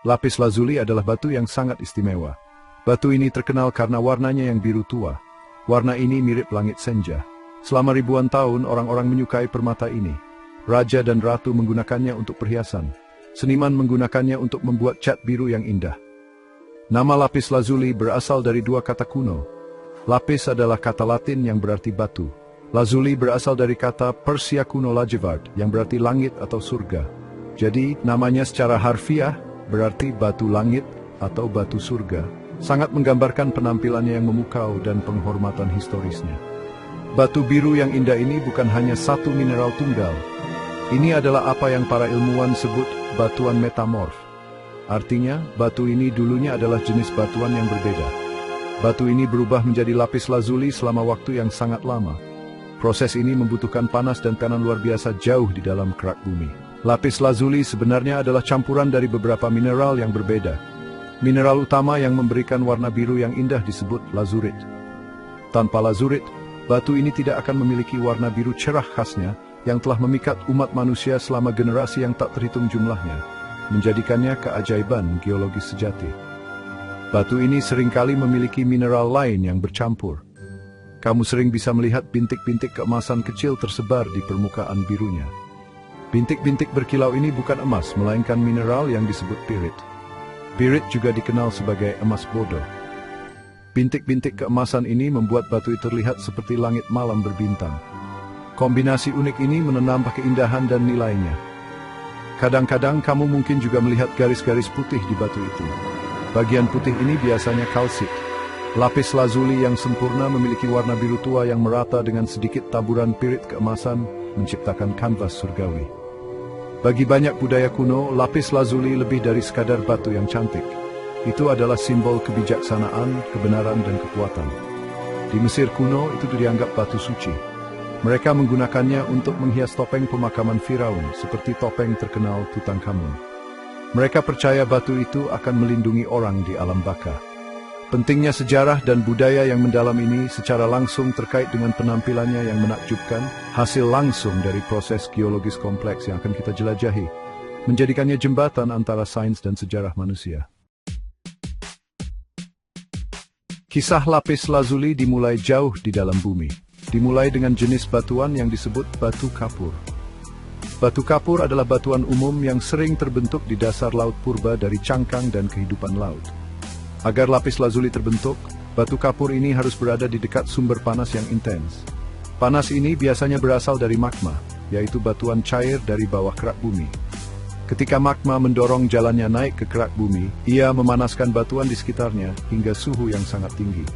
Lapis lazuli adalah batu yang sangat istimewa. Batu ini terkenal karena warnanya yang biru tua. Warna ini mirip langit senja. Selama ribuan tahun, orang-orang menyukai permata ini. Raja dan ratu menggunakannya untuk perhiasan. Seniman menggunakannya untuk membuat cat biru yang indah. Nama lapis lazuli berasal dari dua kata kuno. Lapis adalah kata Latin yang berarti batu. Lazuli berasal dari kata Persia kuno lagevard yang berarti langit atau surga. Jadi, namanya secara harfiah berarti batu langit atau batu surga. Sangat menggambarkan penampilannya yang memukau dan penghormatan historisnya. Batu biru yang indah ini bukan hanya satu mineral tunggal. Ini adalah apa yang para ilmuwan sebut batuan metamorf. Artinya, batu ini dulunya adalah jenis batuan yang berbeda. Batu ini berubah menjadi lapis lazuli selama waktu yang sangat lama. Proses ini membutuhkan panas dan tekanan luar biasa jauh di dalam kerak bumi. Lapis lazuli sebenarnya adalah campuran dari beberapa mineral yang berbeda. Mineral utama yang memberikan warna biru yang indah disebut lazurit. Tanpa lazurit, batu ini tidak akan memiliki warna biru cerah khasnya yang telah memikat umat manusia selama generasi yang tak terhitung jumlahnya, menjadikannya keajaiban geologis sejati. Batu ini seringkali memiliki mineral lain yang bercampur. Kamu sering bisa melihat bintik-bintik keemasan kecil tersebar di permukaan birunya. Bintik-bintik berkilau ini bukan emas, melainkan mineral yang disebut pirit. Pirit juga dikenal sebagai emas bodoh. Bintik-bintik keemasan ini membuat batu itu terlihat seperti langit malam berbintang. Kombinasi unik ini menambah keindahan dan nilainya. Kadang-kadang kamu mungkin juga melihat garis-garis putih di batu itu. Bagian putih ini biasanya kalsit. Lapis lazuli yang sempurna memiliki warna biru tua yang merata dengan sedikit taburan pirit keemasan, menciptakan kanvas surgawi. Bagi banyak budaya kuno, lapis lazuli lebih dari sekadar batu yang cantik. Itu adalah simbol kebijaksanaan, kebenaran, dan kekuatan. Di Mesir kuno, itu dianggap batu suci. Mereka menggunakannya untuk menghias topeng pemakaman Firaun, seperti topeng terkenal Tutankhamun. Mereka percaya batu itu akan melindungi orang di alam baka. Pentingnya sejarah dan budaya yang mendalam ini secara langsung terkait dengan penampilannya yang menakjubkan, hasil langsung dari proses geologis kompleks yang akan kita jelajahi, menjadikannya jembatan antara sains dan sejarah manusia. Kisah lapis lazuli dimulai jauh di dalam bumi. Dimulai dengan jenis batuan yang disebut batu kapur. Batu kapur adalah batuan umum yang sering terbentuk di dasar laut purba dari cangkang dan kehidupan laut. Agar lapis lazuli terbentuk, batu kapur ini harus berada di dekat sumber panas yang intens. Panas ini biasanya berasal dari magma, yaitu batuan cair dari bawah kerak bumi. Ketika magma mendorong jalannya naik ke kerak bumi, ia memanaskan batuan di sekitarnya hingga suhu yang sangat tinggi.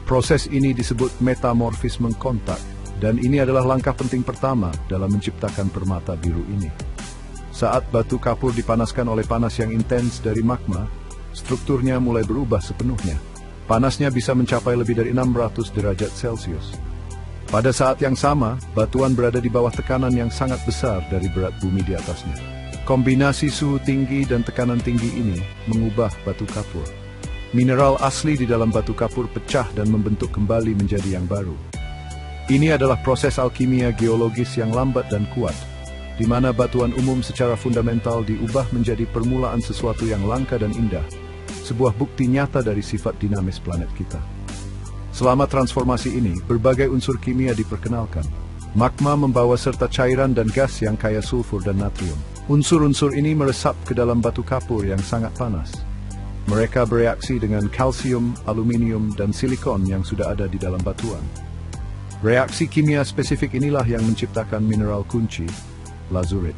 Proses ini disebut metamorfisme kontak, dan ini adalah langkah penting pertama dalam menciptakan permata biru ini. Saat batu kapur dipanaskan oleh panas yang intens dari magma, strukturnya mulai berubah sepenuhnya. Panasnya bisa mencapai lebih dari 600 derajat Celcius. Pada saat yang sama, batuan berada di bawah tekanan yang sangat besar dari berat bumi di atasnya. Kombinasi suhu tinggi dan tekanan tinggi ini mengubah batu kapur. Mineral asli di dalam batu kapur pecah dan membentuk kembali menjadi yang baru. Ini adalah proses alkimia geologis yang lambat dan kuat, di mana batuan umum secara fundamental diubah menjadi permulaan sesuatu yang langka dan indah, sebuah bukti nyata dari sifat dinamis planet kita. Selama transformasi ini, berbagai unsur kimia diperkenalkan. Magma membawa serta cairan dan gas yang kaya sulfur dan natrium. Unsur-unsur ini meresap ke dalam batu kapur yang sangat panas. Mereka bereaksi dengan kalsium, aluminium, dan silikon yang sudah ada di dalam batuan. Reaksi kimia spesifik inilah yang menciptakan mineral kunci, lazurit.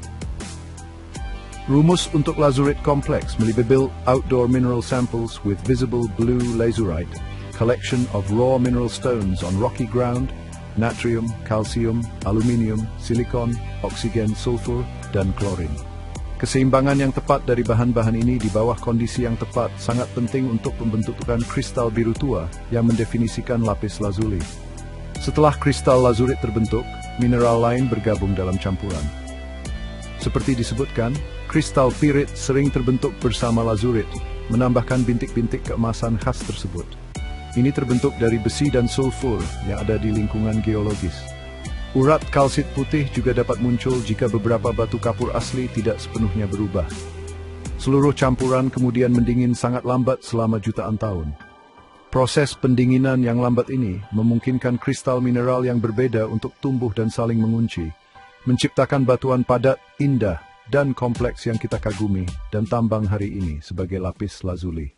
Rumus untuk lazurit kompleks melibatkan outdoor mineral samples with visible blue lazurite, collection of raw mineral stones on rocky ground, natrium, calcium, aluminium, silikon, oksigen, sulfur, dan klorin. Keseimbangan yang tepat dari bahan-bahan ini di bawah kondisi yang tepat sangat penting untuk pembentukan kristal biru tua yang mendefinisikan lapis lazuli. Setelah kristal lazurit terbentuk, mineral lain bergabung dalam campuran. Seperti disebutkan, kristal pirit sering terbentuk bersama lazurit, menambahkan bintik-bintik keemasan khas tersebut. Ini terbentuk dari besi dan sulfur yang ada di lingkungan geologis. Urat kalsit putih juga dapat muncul jika beberapa batu kapur asli tidak sepenuhnya berubah. Seluruh campuran kemudian mendingin sangat lambat selama jutaan tahun. Proses pendinginan yang lambat ini memungkinkan kristal mineral yang berbeda untuk tumbuh dan saling mengunci, menciptakan batuan padat, indah, dan kompleks yang kita kagumi dan tambang hari ini sebagai lapis lazuli.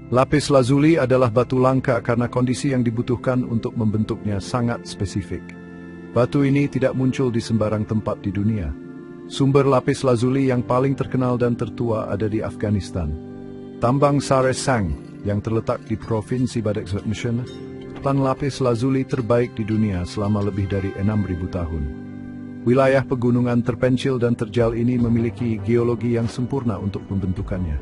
Lapis lazuli adalah batu langka karena kondisi yang dibutuhkan untuk membentuknya sangat spesifik. Batu ini tidak muncul di sembarang tempat di dunia. Sumber lapis lazuli yang paling terkenal dan tertua ada di Afghanistan. Tambang Sare Sang yang terletak di Provinsi Badakhshan, tan lapis lazuli terbaik di dunia selama lebih dari 6.000 tahun. Wilayah pegunungan terpencil dan terjal ini memiliki geologi yang sempurna untuk pembentukannya.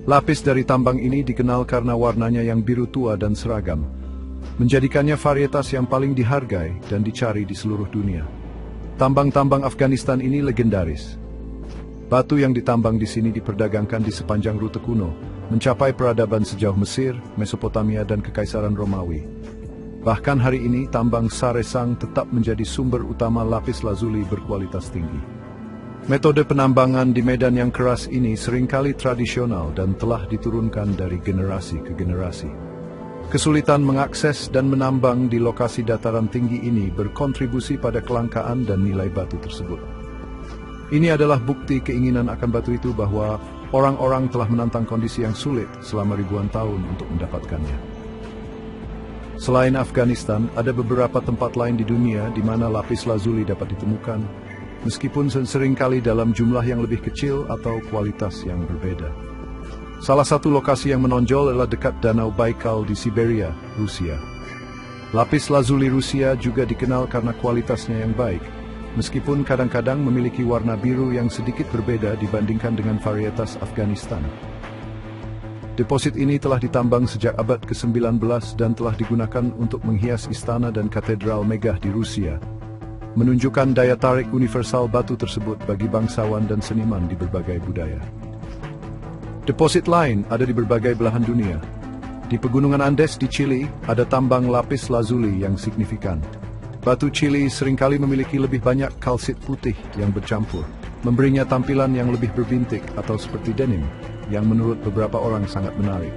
Lapis dari tambang ini dikenal karena warnanya yang biru tua dan seragam, menjadikannya varietas yang paling dihargai dan dicari di seluruh dunia. Tambang-tambang Afghanistan ini legendaris. Batu yang ditambang di sini diperdagangkan di sepanjang rute kuno, mencapai peradaban sejauh Mesir, Mesopotamia, dan Kekaisaran Romawi. Bahkan hari ini, tambang Sare Sang tetap menjadi sumber utama lapis lazuli berkualitas tinggi. Metode penambangan di medan yang keras ini seringkali tradisional dan telah diturunkan dari generasi ke generasi. Kesulitan mengakses dan menambang di lokasi dataran tinggi ini berkontribusi pada kelangkaan dan nilai batu tersebut. Ini adalah bukti keinginan akan batu itu bahwa orang-orang telah menantang kondisi yang sulit selama ribuan tahun untuk mendapatkannya. Selain Afghanistan, ada beberapa tempat lain di dunia di mana lapis lazuli dapat ditemukan, meskipun seringkali dalam jumlah yang lebih kecil atau kualitas yang berbeda. Salah satu lokasi yang menonjol adalah dekat Danau Baikal di Siberia, Rusia. Lapis lazuli Rusia juga dikenal karena kualitasnya yang baik, meskipun kadang-kadang memiliki warna biru yang sedikit berbeda dibandingkan dengan varietas Afghanistan. Deposit ini telah ditambang sejak abad ke-19 dan telah digunakan untuk menghias istana dan katedral megah di Rusia, menunjukkan daya tarik universal batu tersebut bagi bangsawan dan seniman di berbagai budaya. Deposit lain ada di berbagai belahan dunia. Di Pegunungan Andes di Chili, ada tambang lapis lazuli yang signifikan. Batu Chili seringkali memiliki lebih banyak kalsit putih yang bercampur, memberinya tampilan yang lebih berbintik atau seperti denim, yang menurut beberapa orang sangat menarik.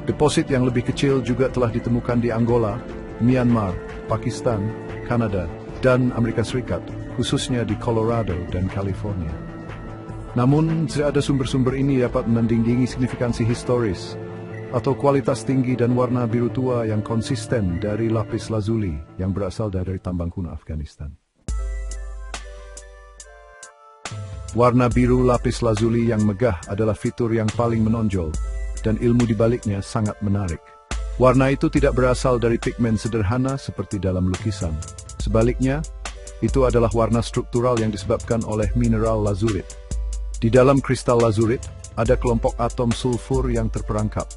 Deposit yang lebih kecil juga telah ditemukan di Angola, Myanmar, Pakistan, Kanada, dan Amerika Serikat, khususnya di Colorado dan California. Namun, tidak ada sumber-sumber ini dapat menandingi signifikansi historis atau kualitas tinggi dan warna biru tua yang konsisten dari lapis lazuli yang berasal dari tambang kuno Afghanistan. Warna biru lapis lazuli yang megah adalah fitur yang paling menonjol, dan ilmu di baliknya sangat menarik. Warna itu tidak berasal dari pigmen sederhana seperti dalam lukisan. Sebaliknya, itu adalah warna struktural yang disebabkan oleh mineral lazurit. Di dalam kristal lazurit, ada kelompok atom sulfur yang terperangkap.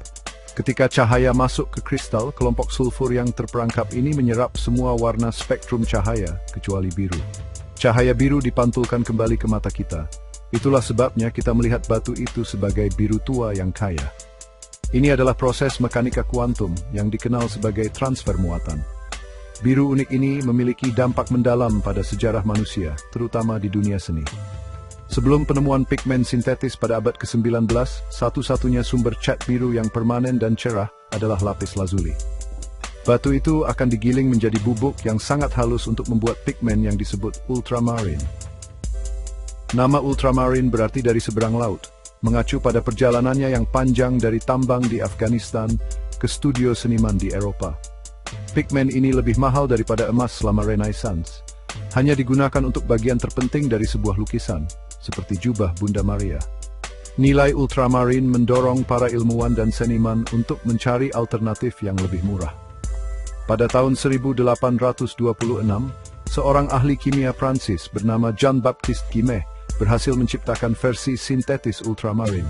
Ketika cahaya masuk ke kristal, kelompok sulfur yang terperangkap ini menyerap semua warna spektrum cahaya, kecuali biru. Cahaya biru dipantulkan kembali ke mata kita. Itulah sebabnya kita melihat batu itu sebagai biru tua yang kaya. Ini adalah proses mekanika kuantum yang dikenal sebagai transfer muatan. Biru unik ini memiliki dampak mendalam pada sejarah manusia, terutama di dunia seni. Sebelum penemuan pigmen sintetis pada abad ke-19, satu-satunya sumber cat biru yang permanen dan cerah adalah lapis lazuli. Batu itu akan digiling menjadi bubuk yang sangat halus untuk membuat pigmen yang disebut ultramarin. Nama ultramarin berarti dari seberang laut, mengacu pada perjalanannya yang panjang dari tambang di Afghanistan ke studio seniman di Eropa. Pigmen ini lebih mahal daripada emas selama Renaissance. Hanya digunakan untuk bagian terpenting dari sebuah lukisan, seperti jubah Bunda Maria. Nilai ultramarin mendorong para ilmuwan dan seniman untuk mencari alternatif yang lebih murah. Pada tahun 1826, seorang ahli kimia Prancis bernama Jean-Baptiste Guimet berhasil menciptakan versi sintetis ultramarin.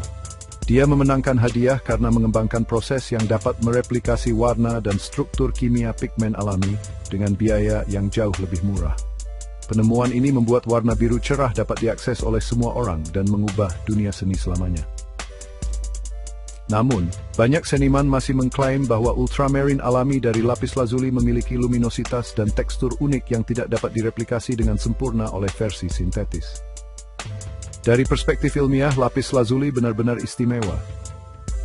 Dia memenangkan hadiah karena mengembangkan proses yang dapat mereplikasi warna dan struktur kimia pigmen alami dengan biaya yang jauh lebih murah. Penemuan ini membuat warna biru cerah dapat diakses oleh semua orang dan mengubah dunia seni selamanya. Namun, banyak seniman masih mengklaim bahwa ultramarine alami dari lapis lazuli memiliki luminositas dan tekstur unik yang tidak dapat direplikasi dengan sempurna oleh versi sintetis. Dari perspektif ilmiah, lapis lazuli benar-benar istimewa.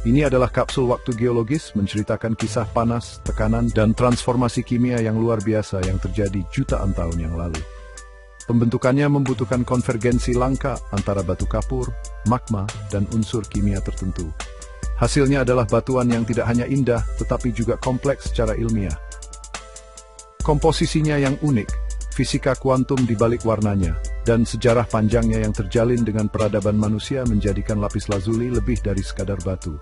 Ini adalah kapsul waktu geologis menceritakan kisah panas, tekanan, dan transformasi kimia yang luar biasa yang terjadi jutaan tahun yang lalu. Pembentukannya membutuhkan konvergensi langka antara batu kapur, magma, dan unsur kimia tertentu. Hasilnya adalah batuan yang tidak hanya indah, tetapi juga kompleks secara ilmiah. Komposisinya yang unik, fisika kuantum di balik warnanya, dan sejarah panjangnya yang terjalin dengan peradaban manusia menjadikan lapis lazuli lebih dari sekadar batu.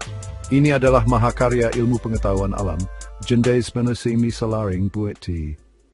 Ini adalah mahakarya ilmu pengetahuan alam, Gendes Menesi Misalaring Bueti.